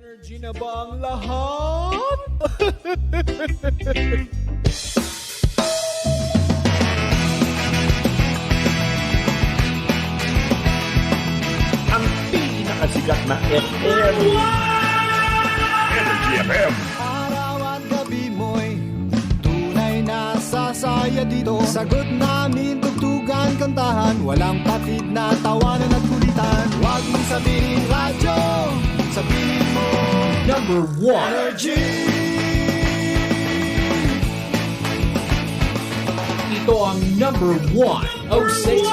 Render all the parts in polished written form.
Energy na ba ang lahat? Ang pinakasikat na FM. Energy FM. Araw at gabi mo'y tunay na sasaya dito. Sagot namin, tugtugan, kantahan, walang patid na tawanan at kulitan. Huwag mong sabihin radyo, sabihin mo Number 1. Energy. Ito ang number 1. 06.7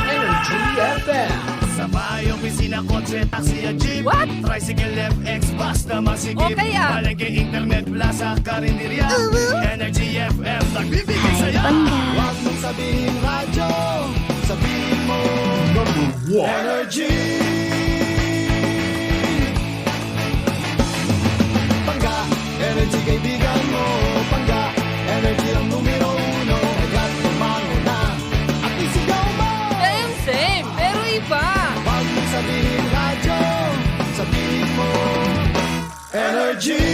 Energy FM. Sa bahay, opisina, kotse, taxi at jeep. What? Tricycle, FX, bus na masigip. O kaya? Palengke, internet, plaza, karinderya. Energy FM, nagbibigay saya. Huwag mong sabihin radyo, sabihin mo Number 1. Energy. Pangga, energy kaibigan mo. Pangga, energy ang numero uno. Agad tumango na at isigaw mo. Same, pero iba. Huwag mong sabihin radyo, sabihin mo Energy.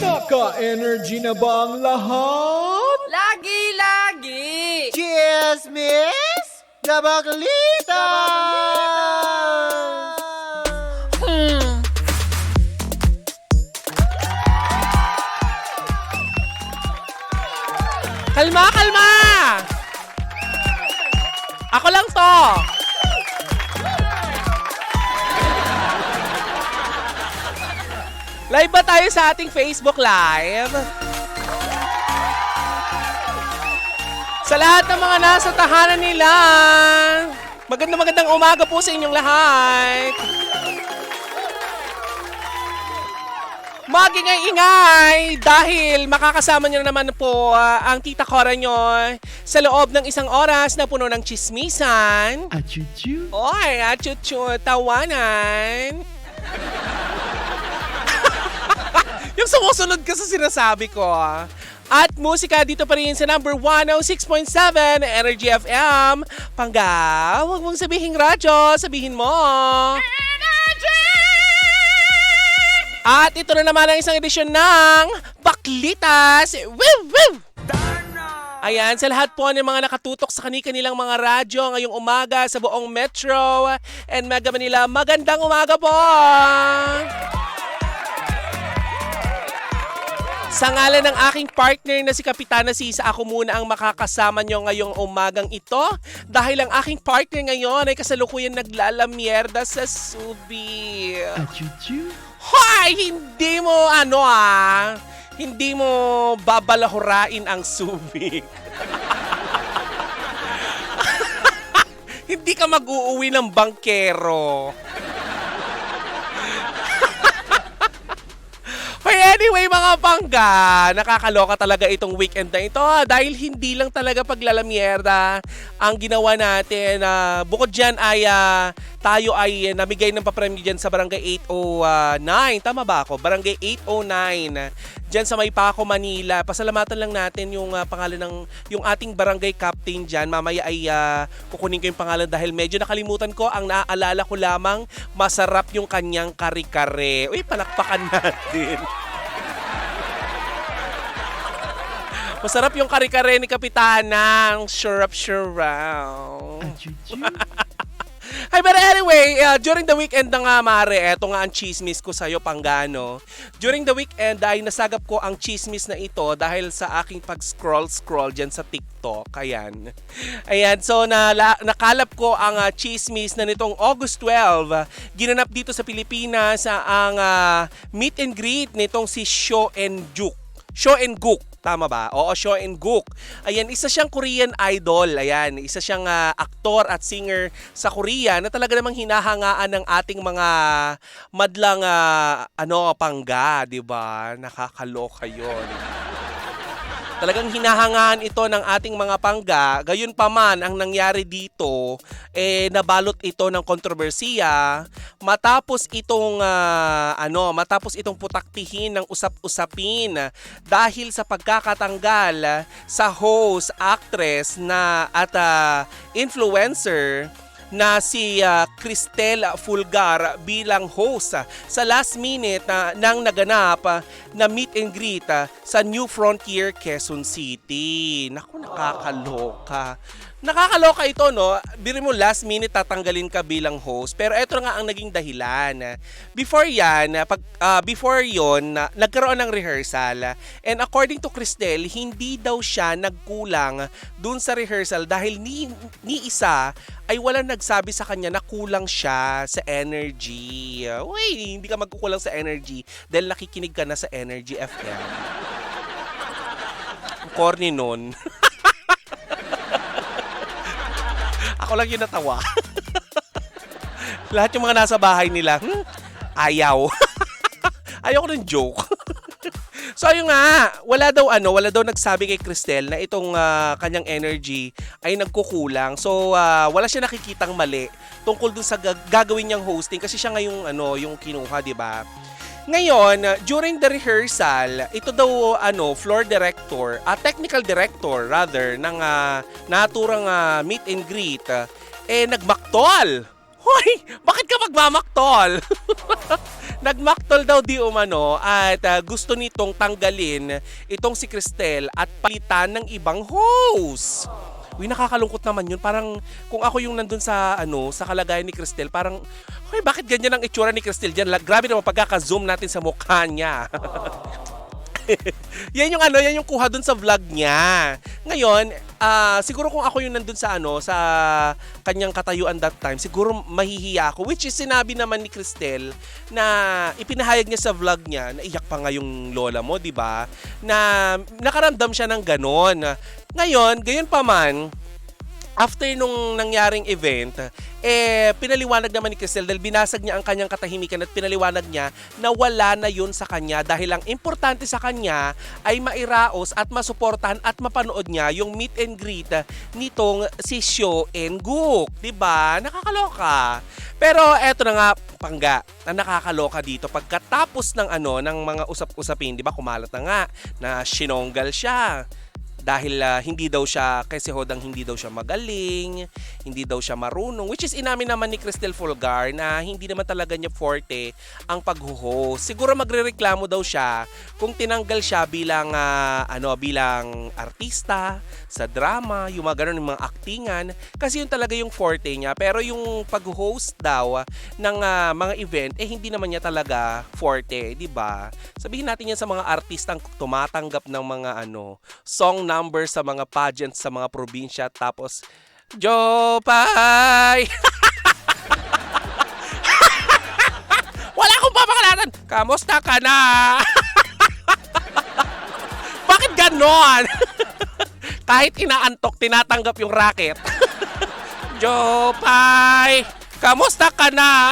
Naka-energy na ba ang lahat? Lagi-lagi. Cheers, miss! Gabaklita! Kalma, kalma! Ako lang to. Live ba tayo sa ating Facebook Live? Sa lahat ng mga nasa tahanan nila, magandang umaga po sa inyong lahat. Magingay-ingay dahil makakasama nyo na naman po ang Tita Cora nyo sa loob ng isang oras na puno ng chismisan. Achuchu. Oy, achuchu, tawanan. Yung sumusunod ka sa sinasabi ko. At musika dito pa rin sa number 106.7 Energy FM. Pangga, huwag mong sabihin radyo, sabihin mo. At ito na naman ang isang edisyon ng Baklitas. Woo! Woo! Ayan, sa lahat po ng mga nakatutok sa kanilang mga radyo ngayong umaga sa buong Metro and Mega Manila, magandang umaga po! Sa ngalan ng aking partner na si Kapitana Sisa, ako muna ang makakasama nyo ngayong umagang ito dahil ang aking partner ngayon ay kasalukuyan naglalamierda sa Subi. Achuchu. Hoy! Hindi mo hindi mo babalahurain ang Subi. Hindi ka mag-uuwi ng bangkero. But anyway mga pangga, nakakaloka talaga itong weekend na ito dahil hindi lang talaga paglalamierda ang ginawa natin. Bukod dyan ay tayo ay namigay ng papremyo dyan sa Barangay 809. Tama ba ako? Barangay 809 dyan sa May Paco, Manila. Pasalamatan lang natin yung pangalan ng yung ating barangay captain dyan. Mamaya ay kukunin ko yung pangalan dahil medyo nakalimutan ko. Ang naaalala ko lamang, masarap yung kanyang kare-kare. Uy, palakpakan natin. Masarap yung kare-kare ni Kapitana. Ang syrup-syrup. Hi, but anyway, during the weekend na nga, Mare, eto nga ang chismis ko sa'yo, Panggano. During the weekend ay nasagap ko ang chismis na ito dahil sa aking pag-scroll dyan sa TikTok. Ayan. So nakalap ko ang chismis na nitong August 12. Ginanap dito sa Pilipinas ang meet and greet nitong si Seo En-guk. Tama ba? Oo, Seo En-guk. Ayan, isa siyang Korean idol. Ayan, isa siyang aktor at singer sa Korea na talaga namang hinahangaan ng ating mga madlang pangga, 'di ba? Nakakaloka 'yon. Talagang hinahangaan ito ng ating mga pangga. Gayon pa man, ang nangyari dito, nabalot ito ng kontrobersiya matapos itong putaktihin ng usap-usapin dahil sa pagkakatanggal sa host, actress at influencer na si Cristel Fulgar bilang host sa last minute nang naganap na meet and greet sa New Frontier, Quezon City. Naku, nakakaloka. Nakakaloka ito, no? Biro mo last minute tatanggalin ka bilang host, pero ito nga ang naging dahilan. Before yon, nagkaroon ng rehearsal. And according to Cristel, hindi daw siya nagkulang dun sa rehearsal dahil ni isa ay walang nagsabi sa kanya na kulang siya sa energy. Uy, hindi ka magkukulang sa energy dahil nakikinig ka na sa Energy FM. Corny nun. Ako lang yung natawa. Lahat yung mga nasa bahay nila, ayaw. Ayaw ko ng joke. So ayun nga, wala daw nagsabi kay Cristel na itong kanyang energy ay nagkukulang. So wala siya nakikitang mali tungkol dun sa gagawin niyang hosting kasi siya nga yung kinuha, di ba? Ngayon, during the rehearsal, ito daw floor director, technical director rather ng naturang meet and greet nagmaktol. Hoy, bakit ka magmamaktol? Nagmaktol daw di umano at gusto nitong tanggalin itong si Cristel at palitan ng ibang host. Uy, nakakalungkot naman yun. Parang kung ako yung nandun sa sa kalagayan ni Cristel, parang hoy, bakit ganyan ang itsura ni Cristel diyan? Grabe naman pagkaka-zoom natin sa mukha niya. yan yung kuha dun sa vlog niya. Ngayon, siguro kung ako yung nandun sa sa kanyang katayuan that time, siguro mahihiya ako. Which is sinabi naman ni Cristel na ipinahayag niya sa vlog niya, naiyak pa nga yung lola mo, di ba? Na nakaramdam siya ng ganon. Ngayon, gayon pa man, after nung nangyaring event, pinaliwanag naman ni Cristel dahil binasag niya ang kanyang katahimikan at pinaliwanag niya na wala na yun sa kanya dahil ang importante sa kanya ay mairaos at masuportahan at mapanood niya yung meet and greet nitong si Seo En-guk. Diba? Nakakaloka. Pero eto na nga, pangga, na nakakaloka dito pagkatapos ng ng mga usap-usapin, diba? Kumalat na nga na sinonggal siya. Dahil hindi daw siya, kasi hodang hindi daw siya magaling, hindi daw siya marunong. Which is inamin naman ni Cristel Fulgar na hindi naman talaga niya forte ang pag-host. Siguro magrereklamo daw siya kung tinanggal siya bilang bilang artista sa drama, yung mga ganun, yung mga actingan. Kasi yun talaga yung forte niya. Pero yung pag-host daw ng mga event, hindi naman niya talaga forte, di ba? Sabihin natin yan sa mga artistang tumatanggap ng mga song number sa mga pageants sa mga probinsya tapos Jopay! Wala akong papakalatan! Kamusta ka na? Bakit ganon? Kahit inaantok, tinatanggap yung racket. Jopay! Kamusta ka na?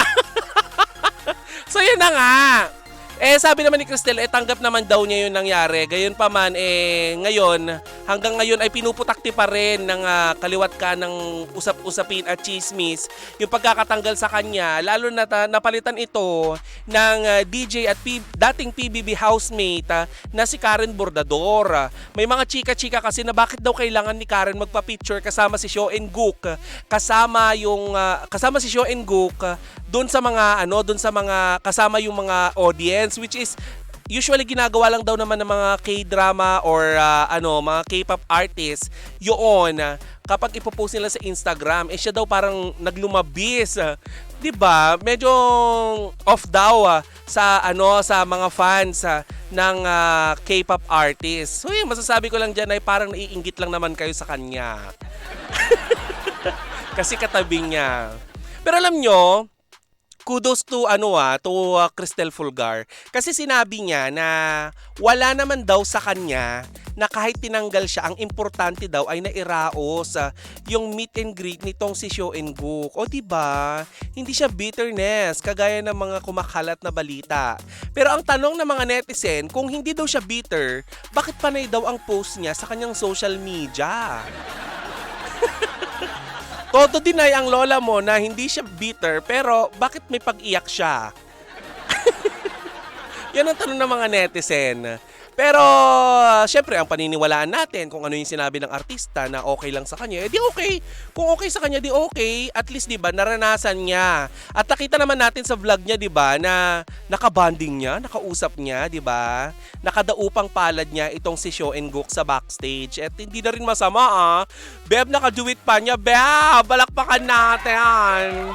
So yun na nga. Sabi naman ni Cristel, tanggap naman daw niya yung nangyari. Gayon pa man, ngayon, hanggang ngayon ay pinuputakti pa rin ng kaliwat ka ng usap-usapin at chismis yung pagkakatanggal sa kanya. Lalo na napalitan ito ng DJ at dating PBB housemate na si Karen Bordador. May mga chika-chika kasi na bakit daw kailangan ni Karen magpa-picture kasama si Seo En-guk. Kasama si Seo En-guk doon sa mga kasama yung mga audience, which is usually ginagawa lang daw naman ng mga K-drama or mga K-pop artists yun kapag ipopost nila sa Instagram. Siya daw parang naglumabis. 'Di ba? Medyo off daw sa mga fans ng K-pop artists. So yun, masasabi ko lang diyan ay parang naiinggit lang naman kayo sa kanya. Kasi katabing niya. Pero alam nyo, kudos to Cristel Fulgar kasi sinabi niya na wala naman daw sa kanya na kahit tinanggal siya, ang importante daw ay nairaos yung meet and greet nitong si Seo En-guk. O diba? Hindi siya bitterness kagaya ng mga kumakalat na balita. Pero ang tanong ng mga netizen, kung hindi daw siya bitter, bakit panay daw ang post niya sa kanyang social media? Todo deny ang lola mo na hindi siya bitter, pero bakit may pag-iyak siya? Yan ang tanong ng mga netizen. Pero, syempre, ang paniniwalaan natin kung ano yung sinabi ng artista na okay lang sa kanya, di okay. Kung okay sa kanya, di okay. At least, di ba, naranasan niya. At nakita naman natin sa vlog niya, di ba, na nakabanding niya, nakausap niya, di ba? Nakadaupang palad niya itong si Sho and Gook sa backstage. At hindi na rin masama, Beb, nakaduet pa niya. Beb, balakpakan natin.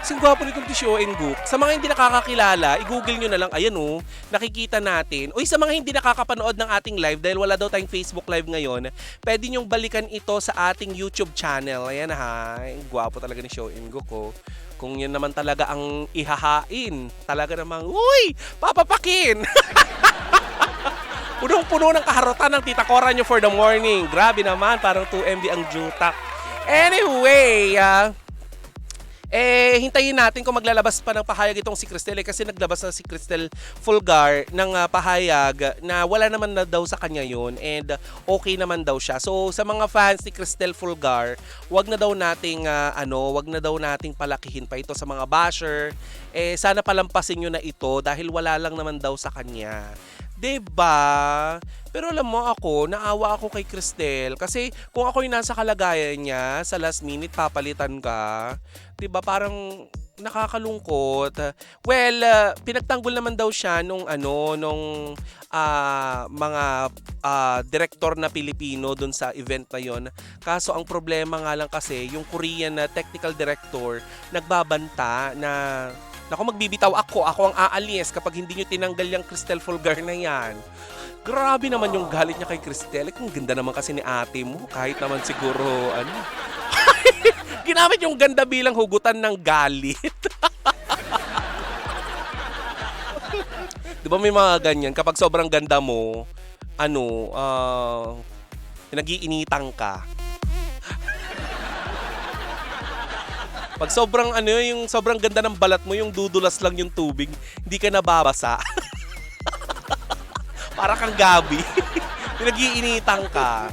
Sing gwapo nitong si Sho and Gook. Sa mga hindi nakakakilala, i-google nyo na lang. Ayan nakikita natin. Uy, sa mga hindi nakakapanood ng ating live, dahil wala daw tayong Facebook live ngayon, pwede nyong balikan ito sa ating YouTube channel. Ayan gwapo talaga ni Sho and Gook, Kung yun naman talaga ang ihahain, talaga namang, uy, papapakin! Punong-puno ng kaharutan ng Tita Cora nyo for the morning. Grabe naman, parang 2MB ang jutak. Anyway, hintayin natin kung maglalabas pa ng pahayag itong si Cristel kasi naglabas na si Cristel Fulgar ng pahayag na wala naman na daw sa kanya yun and okay naman daw siya. So sa mga fans ni Cristel Fulgar, wag na daw nating palakihin pa ito sa mga basher. Sana palampasin nyo na ito dahil wala lang naman daw sa kanya. 'Di ba? Pero alam mo ako, naawa ako kay Cristel kasi kung ako yung nasa kalagayan niya, sa last minute papalitan ka, 'di ba? Parang nakakalungkot. Well, pinagtanggol naman daw siya nung mga direktor na Pilipino dun sa event na yon. Kaso ang problema nga lang kasi, yung Korean technical director nagbabanta na naku, magbibitaw ako ang aalis kapag hindi nyo tinanggal yung Cristel Fulgar na yan. Grabe naman yung galit niya kay Cristel. Ang ganda naman kasi ni ate mo. Kahit naman siguro, ginamit yung ganda bilang hugutan ng galit. Di ba may mga ganyan? Kapag sobrang ganda mo, nag-iinitang ka. Pag sobrang yung sobrang ganda ng balat mo, yung dudulas lang yung tubig, hindi ka nababasa. Para kang Gabi. Pinag-iinitan ka.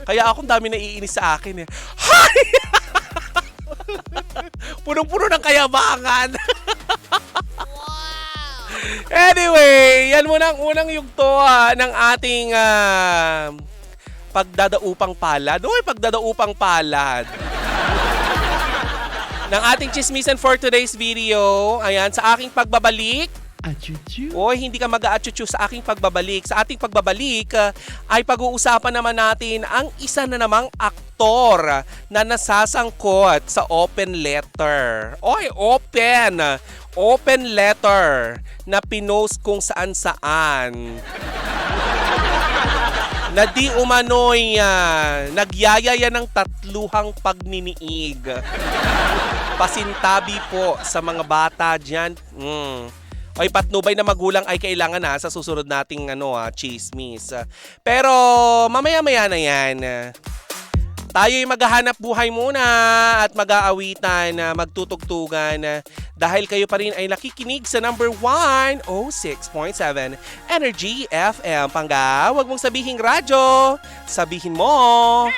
Kaya akong dami naiinis sa akin Hay! Punong-puno ng kayabangan. Anyway, yan muna ang unang yugto ng ating pagdadaupang palad. Pagdadaupang palad. Ng ating chismisan for today's video. Ayan, sa aking pagbabalik. Hindi ka mag-a-achuchu sa aking pagbabalik. Sa ating pagbabalik ay pag-uusapan naman natin ang isa na namang aktor na nasasangkot sa open letter. Open letter na pinost kung saan-saan. Na di umano'y nagyayaya ng tatluhang pagniniig. Pasintabi po sa mga bata dyan. Patnubay na magulang ay kailangan sa susunod nating chismis. Pero mamaya-maya na yan. Tayo'y maghahanap buhay muna at mag-aawitan, magtutugtugan dahil kayo pa rin ay nakikinig sa number 1, 06.7 Energy FM. Pangga, wag mong sabihin radyo, sabihin mo.